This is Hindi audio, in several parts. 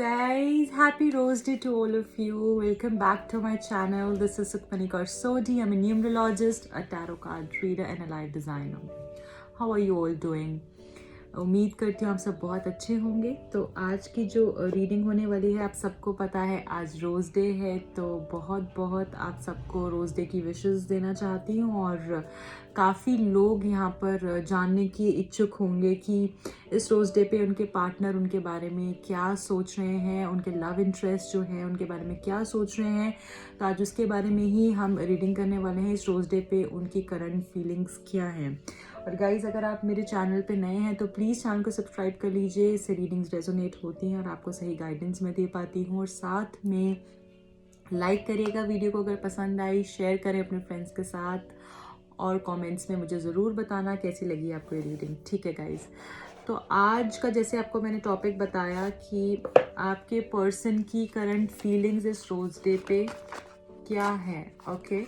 guys, happy Rose Day to all of you. Welcome back to my channel. This is Sukhmani Karsodi. I'm a numerologist, a tarot card reader and a life designer. How are you all doing? उम्मीद करती हूँ आप सब बहुत अच्छे होंगे। तो आज की जो रीडिंग होने वाली है, आप सबको पता है आज रोज़ डे है, तो बहुत बहुत आप सबको रोज़ डे की विशेस देना चाहती हूँ। और काफ़ी लोग यहाँ पर जानने की इच्छुक होंगे कि इस रोज़ डे पे उनके पार्टनर उनके बारे में क्या सोच रहे हैं, उनके लव इंटरेस्ट जो है उनके बारे में क्या सोच रहे हैं। तो आज उसके बारे में ही हम रीडिंग करने वाले हैं। इस रोज़ डे पे उनकी करंट फीलिंग्स क्या हैं। और गाइज़, अगर आप मेरे चैनल पे नए हैं तो प्लीज़ चैनल को सब्सक्राइब कर लीजिए। इससे रीडिंग्स रेजोनेट होती हैं और आपको सही गाइडेंस मैं दे पाती हूँ। और साथ में लाइक करिएगा वीडियो को अगर पसंद आई, शेयर करें अपने फ्रेंड्स के साथ और कमेंट्स में मुझे ज़रूर बताना कैसी लगी आपको ये रीडिंग। ठीक है गाइज़, तो आज का जैसे आपको मैंने टॉपिक बताया कि आपके पर्सन की करंट फीलिंग्स इस रोज़ डे पे क्या है, ओके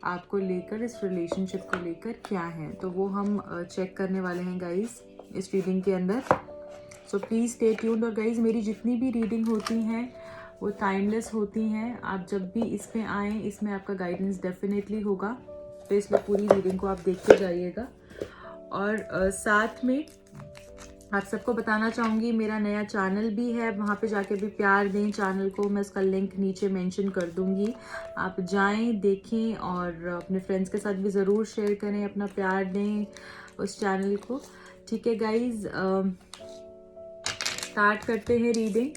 आपको लेकर, इस रिलेशनशिप को लेकर क्या है, तो वो हम चेक करने वाले हैं गाइस इस रीडिंग के अंदर। So please stay tuned. और गाइस, मेरी जितनी भी रीडिंग होती हैं वो टाइमलेस होती हैं। आप जब भी इस पे आएँ, इसमें आपका गाइडेंस डेफिनेटली होगा, तो इसलिए पूरी रीडिंग को आप देखते जाइएगा। और साथ में आप सबको बताना चाहूँगी मेरा नया चैनल भी है, वहाँ पे जाके भी प्यार दें चैनल को। मैं उसका लिंक नीचे मेंशन कर दूँगी, आप जाएं देखें और अपने फ्रेंड्स के साथ भी ज़रूर शेयर करें, अपना प्यार दें उस चैनल को। ठीक है गाइज़, स्टार्ट करते हैं रीडिंग।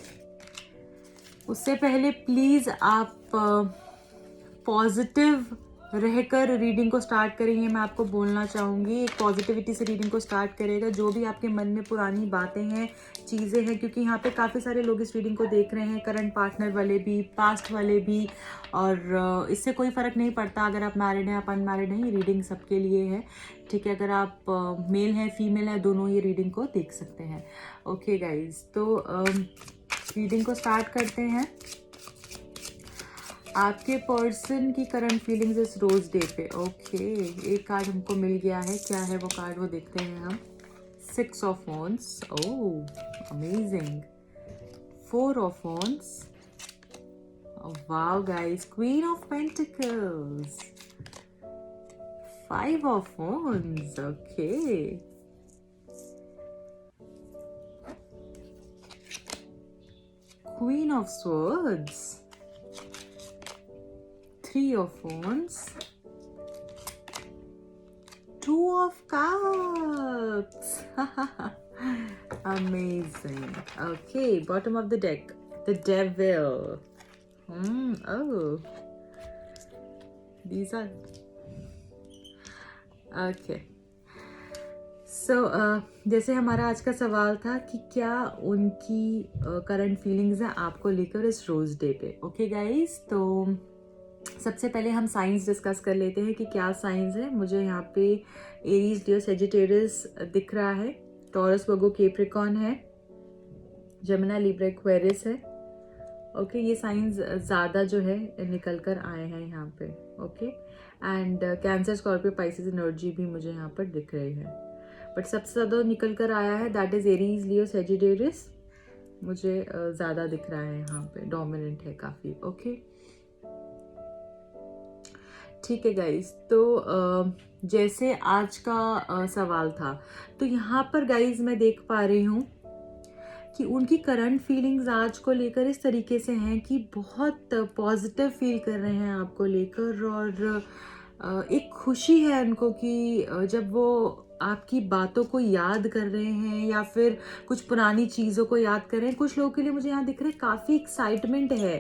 उससे पहले प्लीज़ आप पॉजिटिव रहकर रीडिंग को स्टार्ट करेंगे। मैं आपको बोलना चाहूँगी एक पॉजिटिविटी से रीडिंग को स्टार्ट करेगा। जो भी आपके मन में पुरानी बातें हैं, चीज़ें हैं, क्योंकि यहाँ पे काफ़ी सारे लोग इस रीडिंग को देख रहे हैं, करंट पार्टनर वाले भी, पास्ट वाले भी। और इससे कोई फ़र्क नहीं पड़ता अगर आप मैरिड हैं आप अनमैरिड हैं, ये रीडिंग सबके लिए है। ठीक है, अगर आप मेल हैं फीमेल हैं, दोनों ये रीडिंग को देख सकते हैं। ओके गाइज, तो रीडिंग को स्टार्ट करते हैं। आपके पर्सन की करंट फीलिंग्स इस रोज डे पे। ओके, एक कार्ड हमको मिल गया है, क्या है वो कार्ड वो देखते हैं हम। 6 of wands, oh amazing. 4 of wands, wow guys, queen of pentacles, 5 of wands, okay, queen of swords, 3 of wands, 2 of cups. Amazing. Okay, bottom of the deck, the devil. Oh, these are okay. So जैसे हमारा आज का सवाल था कि क्या उनकी करंट फीलिंग्स हैं आपको लेकर इस रोज डे पे। ओके गाइस, तो सबसे पहले हम साइंस डिस्कस कर लेते हैं कि क्या साइंस है। मुझे यहाँ पे एरीज, लियो, सेजिटेरियस दिख रहा है, टॉरस, वर्गो, कैप्रिकॉर्न है, जमुना, लिब्रा, एक्वेरियस है। ओके, ये साइंस ज़्यादा जो है निकल कर आए हैं यहाँ पे। Okay, and cancer, Scorpio, Pisces energy भी मुझे यहाँ पर दिख रही है, बट सबसे ज़्यादा निकल कर आया है that is Aries, Leo, Sagittarius. मुझे ज़्यादा दिख रहा है यहाँ पे, डोमिनेंट है काफ़ी। ओके, ठीक है गाइज, तो जैसे आज का सवाल था, तो यहाँ पर गाइज मैं देख पा रही हूँ कि उनकी करंट फीलिंग्स आज को लेकर इस तरीके से हैं कि बहुत पॉजिटिव फील कर रहे हैं आपको लेकर। और एक खुशी है उनको कि जब वो आपकी बातों को याद कर रहे हैं या फिर कुछ पुरानी चीज़ों को याद कर रहे हैं। कुछ लोगों के लिए मुझे यहाँ दिख रहा है काफ़ी एक्साइटमेंट है,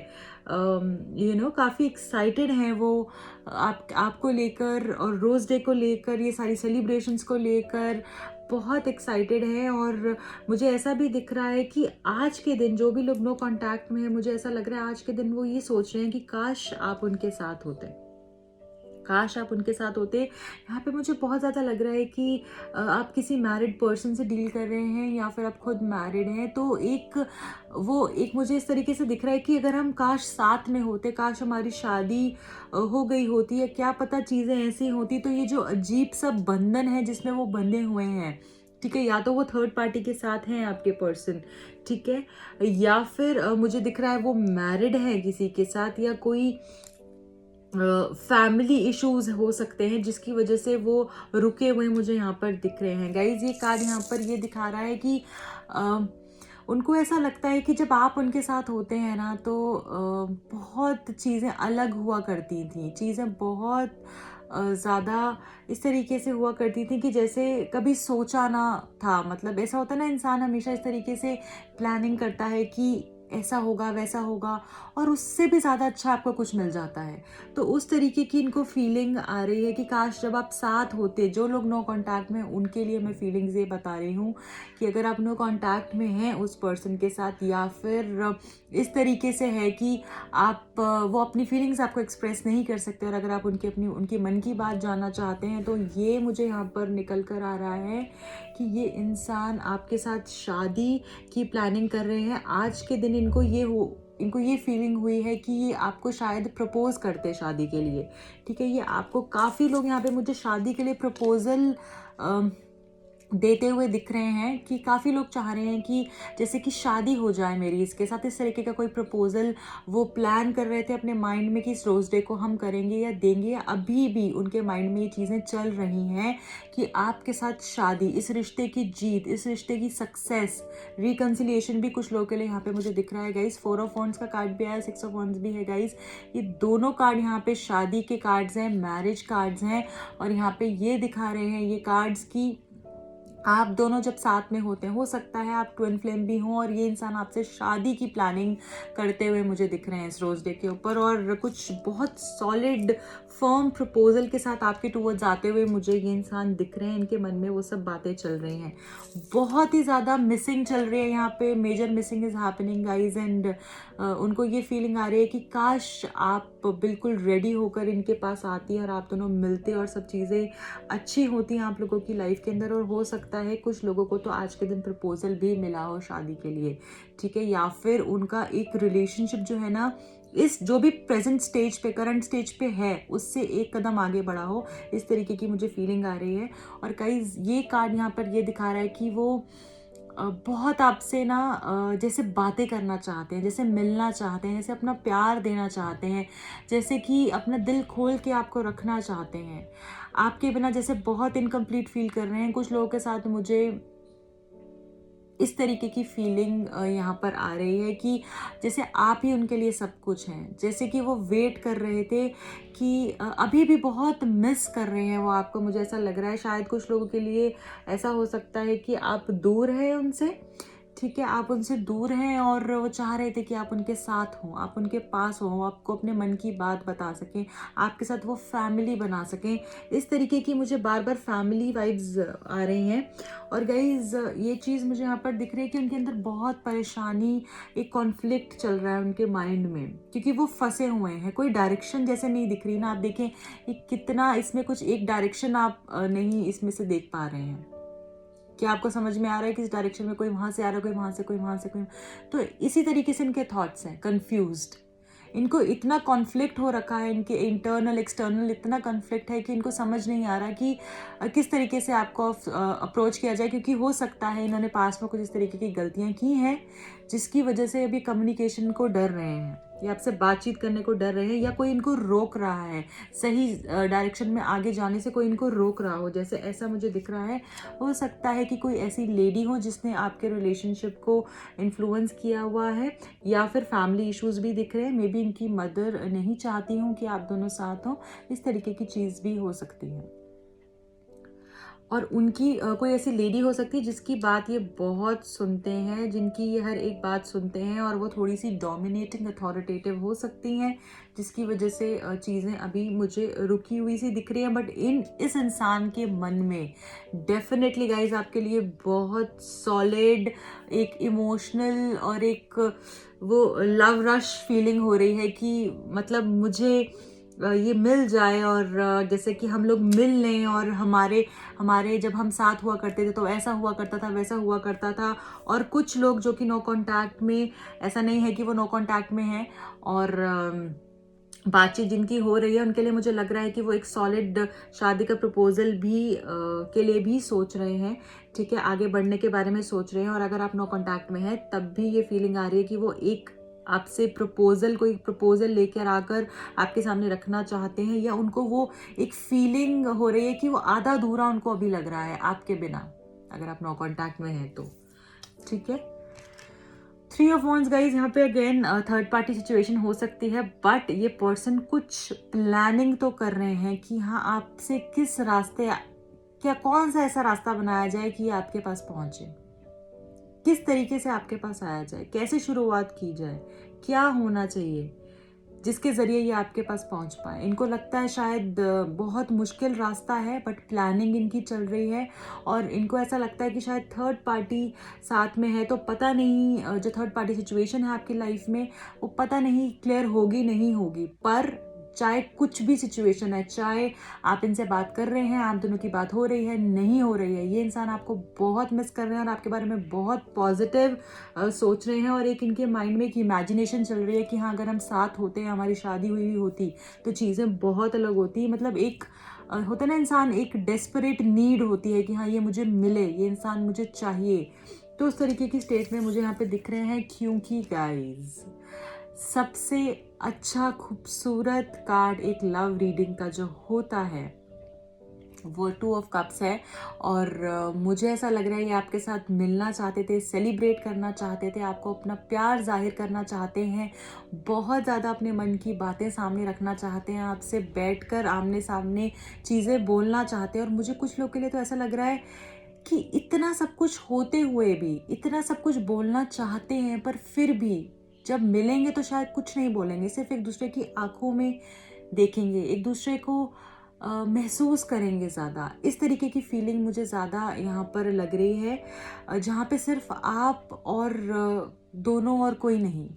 काफ़ी एक्साइटेड हैं वो आपको लेकर और रोज़ डे को लेकर, ये सारी सेलिब्रेशंस को लेकर बहुत एक्साइटेड है। और मुझे ऐसा भी दिख रहा है कि आज के दिन जो भी लोग नो कांटेक्ट में है, मुझे ऐसा लग रहा है आज के दिन वो ये सोच रहे हैं कि काश आप उनके साथ होते, काश आप उनके साथ होते। यहाँ पे मुझे बहुत ज़्यादा लग रहा है कि आप किसी मैरिड पर्सन से डील कर रहे हैं या फिर आप खुद मैरिड हैं, तो एक मुझे इस तरीके से दिख रहा है कि अगर हम काश साथ में होते, काश हमारी शादी हो गई होती है, क्या पता चीज़ें ऐसी होती। तो ये जो अजीब सा बंधन है जिसमें वो बंधे हुए हैं, ठीक है, या तो वो थर्ड पार्टी के साथ हैं आपके पर्सन, ठीक है, या फिर मुझे दिख रहा है वो मैरिड है किसी के साथ, या कोई फैमिली इश्यूज हो सकते हैं जिसकी वजह से वो रुके हुए मुझे यहाँ पर दिख रहे हैं। गाइज ये कार्ड यहाँ पर ये दिखा रहा है कि उनको ऐसा लगता है कि जब आप उनके साथ होते हैं ना तो बहुत चीज़ें अलग हुआ करती थी, चीज़ें बहुत ज़्यादा इस तरीके से हुआ करती थी कि जैसे कभी सोचा ना था। मतलब ऐसा होता है ना, इंसान हमेशा इस तरीके से प्लानिंग करता है कि ऐसा होगा वैसा होगा, और उससे भी ज़्यादा अच्छा आपको कुछ मिल जाता है। तो उस तरीके की इनको फीलिंग आ रही है कि काश जब आप साथ होते। जो लोग नो कांटेक्ट में, उनके लिए मैं फीलिंग्स ये बता रही हूँ कि अगर आप नो कांटेक्ट में हैं उस पर्सन के साथ, या फिर इस तरीके से है कि आप वो अपनी फीलिंग्स आपको एक्सप्रेस नहीं कर सकते, और अगर आप उनकी मन की बात जानना चाहते हैं, तो ये मुझे यहाँ पर निकल कर आ रहा है कि ये इंसान आपके साथ शादी की प्लानिंग कर रहे हैं। आज के दिन इनको ये फीलिंग हुई है कि ये आपको शायद प्रपोज करते शादी के लिए, ठीक है। ये आपको, काफ़ी लोग यहाँ पे मुझे शादी के लिए प्रपोजल देते हुए दिख रहे हैं कि काफ़ी लोग चाह रहे हैं कि जैसे कि शादी हो जाए मेरी इसके साथ। इस तरीके का कोई प्रपोजल वो प्लान कर रहे थे अपने माइंड में कि इस रोज़ डे को हम करेंगे या देंगे, या अभी भी उनके माइंड में ये चीज़ें चल रही हैं कि आपके साथ शादी, इस रिश्ते की जीत, इस रिश्ते की सक्सेस, रिकन्सिलिएशन भी कुछ लोगों के लिए यहाँ पे मुझे दिख रहा है। गाइज 4 ऑफ वॉन्ड्स का कार्ड भी आया, 6 ऑफ वॉन्ड्स भी है। गाइज ये दोनों कार्ड यहाँ पे शादी के कार्ड्स हैं, मैरिज कार्ड्स हैं, और यहाँ पे ये दिखा रहे हैं ये कार्ड्स की आप दोनों जब साथ में होते हैं, हो सकता है आप ट्विन फ्लेम भी हों, और ये इंसान आपसे शादी की प्लानिंग करते हुए मुझे दिख रहे हैं इस रोज़ डे के ऊपर, और कुछ बहुत सॉलिड फर्म प्रपोजल के साथ आपके टूवर्ड्स आते हुए मुझे ये इंसान दिख रहे हैं। इनके मन में वो सब बातें चल रही हैं, बहुत ही ज़्यादा मिसिंग चल रही है यहाँ पे, major missing is happening guys, and उनको ये फीलिंग आ रही है कि काश आप बिल्कुल रेडी होकर इनके पास आती और आप दोनों मिलते और सब चीज़ें अच्छी होती हैं आप लोगों की लाइफ के अंदर। और हो सकता है कुछ लोगों को तो आज के दिन प्रपोजल भी मिला हो शादी के लिए, ठीक है, या फिर उनका एक रिलेशनशिप जो है ना, इस जो भी प्रेजेंट स्टेज पे, करंट स्टेज पे है, उससे एक कदम आगे बढ़ा हो, इस तरीके की मुझे फीलिंग आ रही है। और कई ये कार्ड यहाँ पर ये दिखा रहा है कि वो बहुत आपसे ना जैसे बातें करना चाहते हैं, जैसे मिलना चाहते हैं, जैसे अपना प्यार देना चाहते हैं, जैसे कि अपना दिल खोल के आपको रखना चाहते हैं। आपके बिना जैसे बहुत इनकम्प्लीट फील कर रहे हैं। कुछ लोगों के साथ मुझे इस तरीके की फीलिंग यहाँ पर आ रही है कि जैसे आप ही उनके लिए सब कुछ हैं, जैसे कि वो वेट कर रहे थे कि अभी भी बहुत मिस कर रहे हैं वो आपको, मुझे ऐसा लग रहा है। शायद कुछ लोगों के लिए ऐसा हो सकता है कि आप दूर हैं उनसे, ठीक है, आप उनसे दूर हैं और वो चाह रहे थे कि आप उनके साथ हों, आप उनके पास हों, आपको अपने मन की बात बता सकें, आपके साथ वो फैमिली बना सकें। इस तरीके की मुझे बार बार फैमिली वाइब्स आ रही हैं। और गाइज ये चीज़ मुझे यहाँ पर दिख रही है कि उनके अंदर बहुत परेशानी, एक कॉन्फ्लिक्ट चल रहा है उनके माइंड में, क्योंकि वो फंसे हुए हैं। कोई डायरेक्शन जैसे नहीं दिख रही ना, आप देखें कि कितना इसमें कुछ एक डायरेक्शन आप नहीं इसमें से देख पा रहे हैं। क्या आपको समझ में आ रहा है कि इस डायरेक्शन में कोई वहाँ से आ रहा है, कोई वहाँ से, कोई वहाँ से, कोई, तो इसी तरीके से इनके थॉट्स हैं, कंफ्यूज्ड। इनको इतना कॉन्फ्लिक्ट हो रखा है, इनके इंटरनल एक्सटर्नल इतना कॉन्फ्लिक्ट है कि इनको समझ नहीं आ रहा कि किस तरीके से आपको अप्रोच किया जाए, क्योंकि हो सकता है इन्होंने पास में कुछ इस तरीके की गलतियाँ की हैं जिसकी वजह से अभी कम्युनिकेशन को डर रहे हैं, या आपसे बातचीत करने को डर रहे हैं, या कोई इनको रोक रहा है सही डायरेक्शन में आगे जाने से, कोई इनको रोक रहा हो, जैसे ऐसा मुझे दिख रहा है। हो सकता है कि कोई ऐसी लेडी हो जिसने आपके रिलेशनशिप को इन्फ्लुएंस किया हुआ है, या फिर फैमिली इश्यूज़ भी दिख रहे हैं। मे बी इनकी मदर नहीं चाहती हूँ कि आप दोनों साथ हों, इस तरीके की चीज़ भी हो सकती है। और उनकी कोई ऐसी लेडी हो सकती है जिसकी बात ये बहुत सुनते हैं, जिनकी ये हर एक बात सुनते हैं, और वो थोड़ी सी डोमिनेटिंग, अथॉरिटेटिव हो सकती हैं, जिसकी वजह से चीज़ें अभी मुझे रुकी हुई सी दिख रही हैं। बट इस इंसान के मन में डेफिनेटली गाइज आपके लिए बहुत सॉलिड एक इमोशनल और एक वो लव रश फीलिंग हो रही है कि मतलब मुझे ये मिल जाए, और जैसे कि हम लोग मिल लें, और हमारे जब हम साथ हुआ करते थे तो ऐसा हुआ करता था, वैसा हुआ करता था। और कुछ लोग जो कि नो कांटेक्ट में, ऐसा नहीं है कि वो नो कांटेक्ट में हैं, और बातचीत जिनकी हो रही है उनके लिए मुझे लग रहा है कि वो एक सॉलिड शादी का प्रपोजल भी के लिए भी सोच रहे हैं, ठीक है, आगे बढ़ने के बारे में सोच रहे हैं। और अगर आप नो कांटेक्ट में हैं तब भी ये फीलिंग आ रही है कि वो एक आपसे कोई प्रपोजल लेकर आकर आपके सामने रखना चाहते हैं, या उनको वो एक फीलिंग हो रही है कि वो आधा अधूरा उनको अभी लग रहा है आपके बिना, अगर आप नो कांटेक्ट में हैं तो, ठीक है। 3 ऑफ वॉन्ड्स गाइज, यहाँ पे अगेन थर्ड पार्टी सिचुएशन हो सकती है, बट ये पर्सन कुछ प्लानिंग तो कर रहे हैं कि हाँ आपसे किस रास्ते, क्या कौन सा ऐसा रास्ता बनाया जाए कि आपके पास पहुंचे, किस तरीके से आपके पास आया जाए, कैसे शुरुआत की जाए, क्या होना चाहिए जिसके जरिए ये आपके पास पहुंच पाए। इनको लगता है शायद बहुत मुश्किल रास्ता है, बट प्लानिंग इनकी चल रही है, और इनको ऐसा लगता है कि शायद थर्ड पार्टी साथ में है, तो पता नहीं जो थर्ड पार्टी सिचुएशन है आपकी लाइफ में वो पता नहीं क्लियर होगी नहीं होगी। पर चाहे कुछ भी सिचुएशन है, चाहे आप इनसे बात कर रहे हैं, आप दोनों की बात हो रही है नहीं हो रही है, ये इंसान आपको बहुत मिस कर रहे हैं और आपके बारे में बहुत पॉजिटिव सोच रहे हैं। और एक इनके माइंड में एक इमेजिनेशन चल रही है कि हाँ अगर हम साथ होते, हमारी शादी हुई होती तो चीज़ें बहुत अलग होती। मतलब एक होता ना इंसान, एक डेस्परेट नीड होती है कि हाँ ये मुझे मिले, ये इंसान मुझे चाहिए। तो उस तरीके की स्टेट में मुझे यहाँ पे दिख रहे हैं, क्योंकि गाइज सबसे अच्छा खूबसूरत कार्ड एक लव रीडिंग का जो होता है वो 2 ऑफ कप्स है। और मुझे ऐसा लग रहा है ये आपके साथ मिलना चाहते थे, सेलिब्रेट करना चाहते थे, आपको अपना प्यार जाहिर करना चाहते हैं, बहुत ज़्यादा अपने मन की बातें सामने रखना चाहते हैं, आपसे बैठकर आमने सामने चीज़ें बोलना चाहते हैं। और मुझे कुछ लोग के लिए तो ऐसा लग रहा है कि इतना सब कुछ होते हुए भी इतना सब कुछ बोलना चाहते हैं, पर फिर भी जब मिलेंगे तो शायद कुछ नहीं बोलेंगे, सिर्फ एक दूसरे की आंखों में देखेंगे, एक दूसरे को महसूस करेंगे ज़्यादा। इस तरीके की फीलिंग मुझे ज़्यादा यहाँ पर लग रही है, जहाँ पे सिर्फ आप और दोनों और कोई नहीं,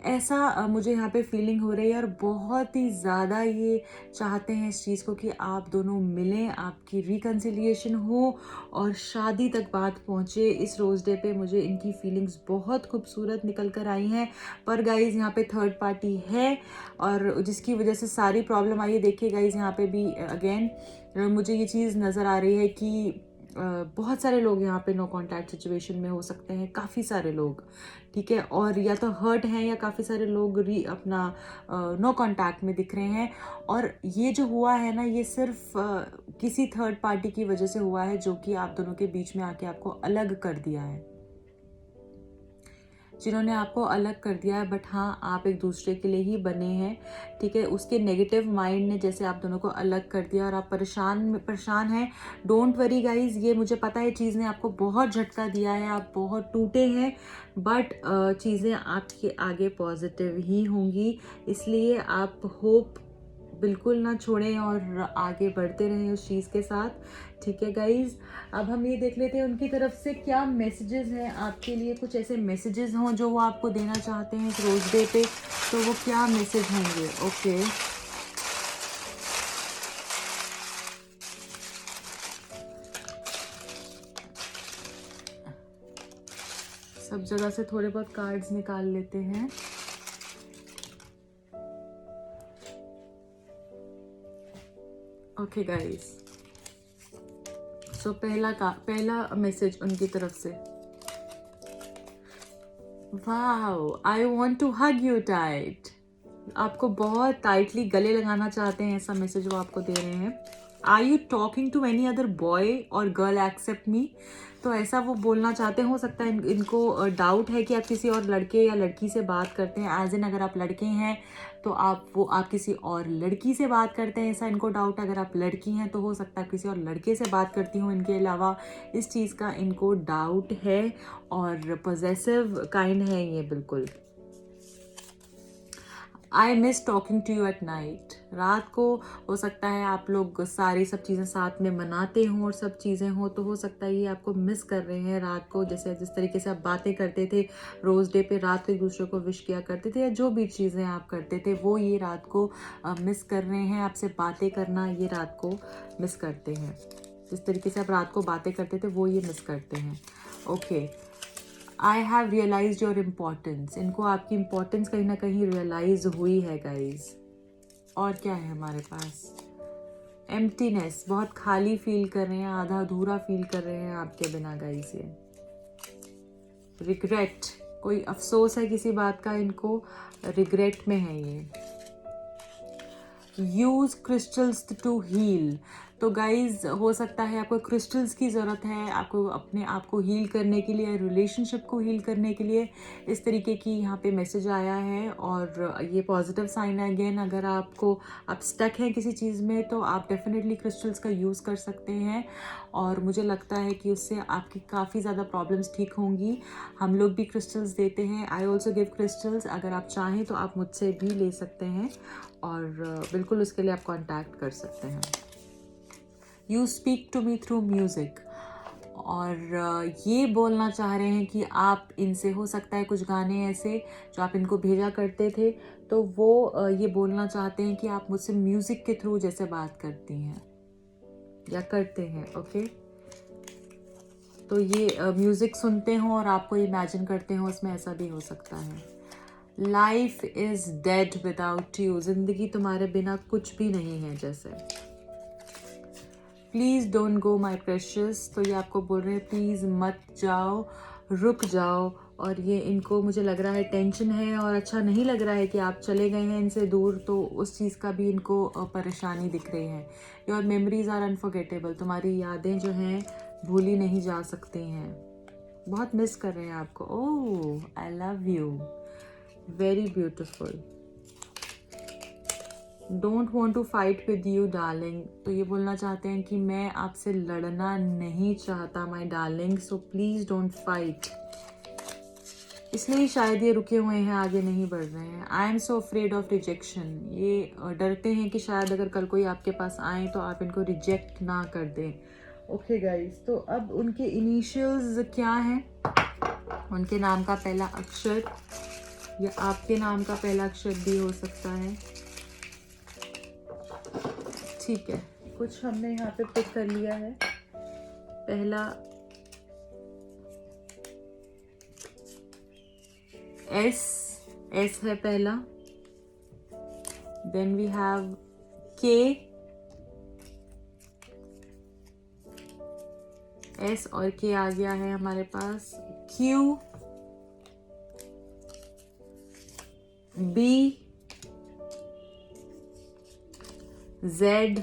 ऐसा मुझे यहाँ पे फीलिंग हो रही है। और बहुत ही ज़्यादा ये चाहते हैं इस चीज़ को कि आप दोनों मिलें, आपकी रिकन्सिलिएशन हो और शादी तक बात पहुँचे। इस रोज़ डे पे मुझे इनकी फीलिंग्स बहुत खूबसूरत निकल कर आई हैं। पर गाइज़ यहाँ पे थर्ड पार्टी है और जिसकी वजह से सारी प्रॉब्लम आई है। देखिए गाइज़ यहाँ पे भी अगेन मुझे ये चीज़ नज़र आ रही है कि बहुत सारे लोग यहाँ पे नो कांटेक्ट सिचुएशन में हो सकते हैं, काफ़ी सारे लोग, ठीक है, और या तो हर्ट हैं या काफ़ी सारे लोग अपना नो कांटेक्ट में दिख रहे हैं। और ये जो हुआ है ना, ये सिर्फ किसी थर्ड पार्टी की वजह से हुआ है, जो कि आप दोनों के बीच में आके आपको अलग कर दिया है, जिन्होंने आपको अलग कर दिया है। बट हाँ, आप एक दूसरे के लिए ही बने हैं, ठीक है। उसके नेगेटिव माइंड ने जैसे आप दोनों को अलग कर दिया और आप परेशान हैं। डोंट वरी गाइज, ये मुझे पता है चीज़ ने आपको बहुत झटका दिया है, आप बहुत टूटे हैं, बट चीज़ें आपके आगे पॉजिटिव ही होंगी। इसलिए आप होप बिल्कुल ना छोड़ें और आगे बढ़ते रहें उस चीज़ के साथ, ठीक है गाइज। अब हम ये देख लेते हैं उनकी तरफ से क्या मैसेजेस हैं आपके लिए। कुछ ऐसे मैसेजेस हों जो वो आपको देना चाहते हैं इस रोज डे पे, तो वो क्या मैसेज होंगे। ओके, सब जगह से थोड़े बहुत कार्ड्स निकाल लेते हैं। ओके गाइज, सो पहला मैसेज उनकी तरफ से, wow I want to hug you tight. आपको बहुत टाइटली गले लगाना चाहते हैं, ऐसा मैसेज वो आपको दे रहे हैं। Are you talking to any other boy और गर्ल एक्सेप्ट मी। तो ऐसा वो बोलना चाहते हैं। हो सकता है इनको डाउट है कि आप किसी और लड़के या लड़की से बात करते हैं, एज इन अगर आप लड़के हैं तो आप किसी और लड़की से बात करते हैं, ऐसा इनको डाउट। अगर आप लड़की हैं तो हो सकता है किसी और लड़के से बात करती हूँ इनके अलावा, इस चीज़ का इनको डाउट है। और पॉजेसिव काइंड है ये बिल्कुल। I miss talking to you at night. रात को हो सकता है आप लोग सारी सब चीज़ें साथ में मनाते हों और सब चीज़ें हों, तो हो सकता है ये आपको मिस कर रहे हैं रात को। जैसे जिस तरीके से आप बातें करते थे रोज़ डे पे, रात को एक दूसरे को विश किया करते थे या जो भी चीज़ें आप करते थे, वो ये रात को मिस कर रहे हैं। आपसे बातें करना ये रात को मिस करते हैं। जिस तरीके से आप रात को बातें करते थे वो ये मिस करते हैं। Okay, I have realize your importance, इनको आपकी इम्पोर्टेंस कहीं ना कहीं रियलाइज हुई है गाइज। और क्या है हमारे पास, एम्प्टीनेस, बहुत खाली फील कर रहे हैं, आधा अधूरा फील कर रहे हैं आपके बिना गाइज ये। रिग्रेट, कोई अफसोस है किसी बात का, इनको रिग्रेट में है ये। यूज क्रिस्टल्स टू हील, तो गाइज हो सकता है आपको क्रिस्टल्स की ज़रूरत है, आपको अपने आप को हील करने के लिए, रिलेशनशिप को हील करने के लिए इस तरीके की यहाँ पे मैसेज आया है। और ये पॉजिटिव साइन है। अगेन अगर आप स्टक हैं किसी चीज़ में तो आप डेफिनेटली क्रिस्टल्स का यूज़ कर सकते हैं और मुझे लगता है कि उससे आपकी काफ़ी ज़्यादा प्रॉब्लम्स ठीक होंगी। हम लोग भी क्रिस्टल्स देते हैं, आई ऑल्सो गिव क्रिस्टल्स, अगर आप चाहें तो आप मुझसे भी ले सकते हैं और बिल्कुल उसके लिए आप कॉन्टैक्ट कर सकते हैं। You speak to me through music, और ये बोलना चाह रहे हैं कि आप इनसे, हो सकता है कुछ गाने ऐसे जो आप इनको भेजा करते थे तो वो ये बोलना चाहते हैं कि आप मुझसे म्यूज़िक के थ्रू जैसे बात करती हैं या करते हैं। ओके, तो ये म्यूज़िक सुनते हो और आपको इमेजिन करते हो, उसमें ऐसा भी हो सकता है। Life is dead without you, ज़िंदगी तुम्हारे बिना कुछ भी नहीं है जैसे। Please don't go my precious, तो ये आपको बोल रहे हैं प्लीज़ मत जाओ, रुक जाओ। और ये इनको मुझे लग रहा है टेंशन है और अच्छा नहीं लग रहा है कि आप चले गए हैं इनसे दूर, तो उस चीज़ का भी इनको परेशानी दिख रही है। योर मेमोरीज आर अनफॉरगेटेबल, तुम्हारी यादें जो हैं भूली नहीं जा सकती हैं, बहुत मिस कर रहे हैं आपको। Oh I love you, very beautiful. Don't want to fight with you darling, तो ये बोलना चाहते हैं कि मैं आपसे लड़ना नहीं चाहता my darling, so please don't fight. इसलिए शायद ये रुके हुए हैं, आगे नहीं बढ़ रहे हैं। I am so afraid of rejection, ये डरते हैं कि शायद अगर कल कोई आपके पास आए तो आप इनको रिजेक्ट ना कर दें। ओके गाइज, तो अब उनके इनिशियल्स क्या हैं, उनके नाम का पहला अक्षर या आपके नाम का पहला अक्षर भी हो सकता है। ठीक है, कुछ हमने यहाँ पे पिक कर लिया है। पहला एस है पहला, then we have K, S और के आ गया है हमारे पास। Q, B, Z,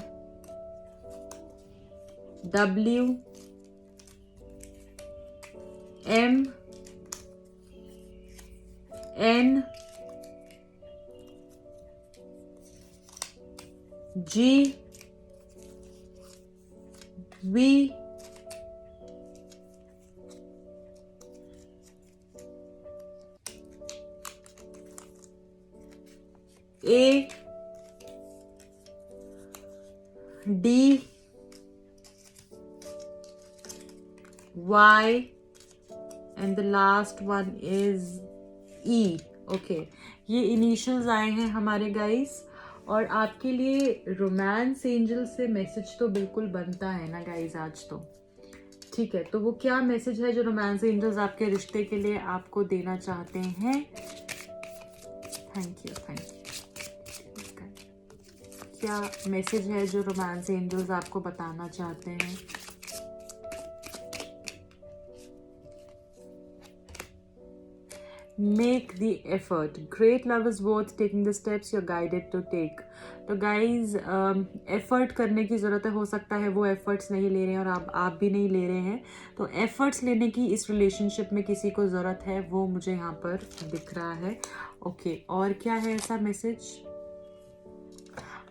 W, M, N, G, V, A, D, Y, and the last one is E. Okay, ये इनिशियल्स आए हैं हमारे गाइस, और आपके लिए रोमांस एंजल से मैसेज तो बिल्कुल बनता है ना गाइस आज तो। ठीक है, तो वो क्या मैसेज है जो रोमांस एंजल्स आपके रिश्ते के लिए आपको देना चाहते हैं? Thank you, thank you. क्या मैसेज है जो रोमांस एंजल्स आपको बताना चाहते हैं? Make the effort, great love is worth taking the steps you are guided to take. तो गाइज एफर्ट करने की ज़रूरत है, हो सकता है वो एफर्ट्स नहीं ले रहे हैं और आप भी नहीं ले रहे हैं, तो एफर्ट्स लेने की इस रिलेशनशिप में किसी को ज़रूरत है, वो मुझे यहाँ पर दिख रहा है। ओके, और क्या है ऐसा मैसेज?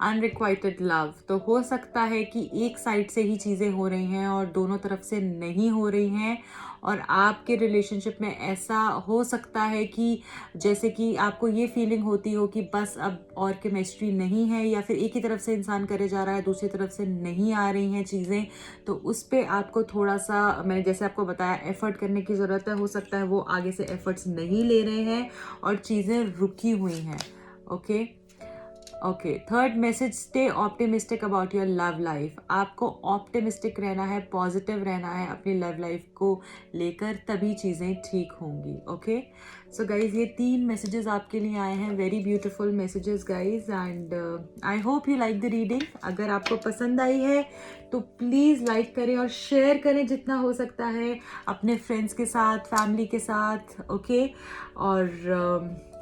अनरिक्वाइटेड लव, तो हो सकता है कि एक साइड से ही चीज़ें हो रही हैं और दोनों तरफ से नहीं हो रही हैं, और आपके रिलेशनशिप में ऐसा हो सकता है कि जैसे कि आपको ये फीलिंग होती हो कि बस अब और केमिस्ट्री नहीं है, या फिर एक ही तरफ से इंसान करे जा रहा है, दूसरी तरफ से नहीं आ रही हैं चीज़ें, तो उस पर आपको थोड़ा सा, मैंने जैसे आपको बताया, एफर्ट करने की ज़रूरत है। हो सकता है वो आगे से एफर्ट्स नहीं ले रहे हैं और चीज़ें रुकी हुई हैं। Okay, okay, third message, stay optimistic about your love life. आपको ऑप्टिमिस्टिक रहना है, पॉजिटिव रहना है अपनी लव लाइफ को लेकर, तभी चीज़ें ठीक होंगी। ओके, सो गाइज ये 3 मैसेजेस आपके लिए आए हैं, very beautiful messages guys, and I hope you like the reading. अगर आपको पसंद आई है तो प्लीज़ लाइक करें और शेयर करें जितना हो सकता है अपने फ्रेंड्स के साथ, फैमिली के साथ। ओके, और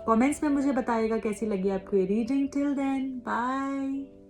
कमेंट्स में मुझे बताइएगा कैसी लगी आपको ये रीडिंग। Till then, bye.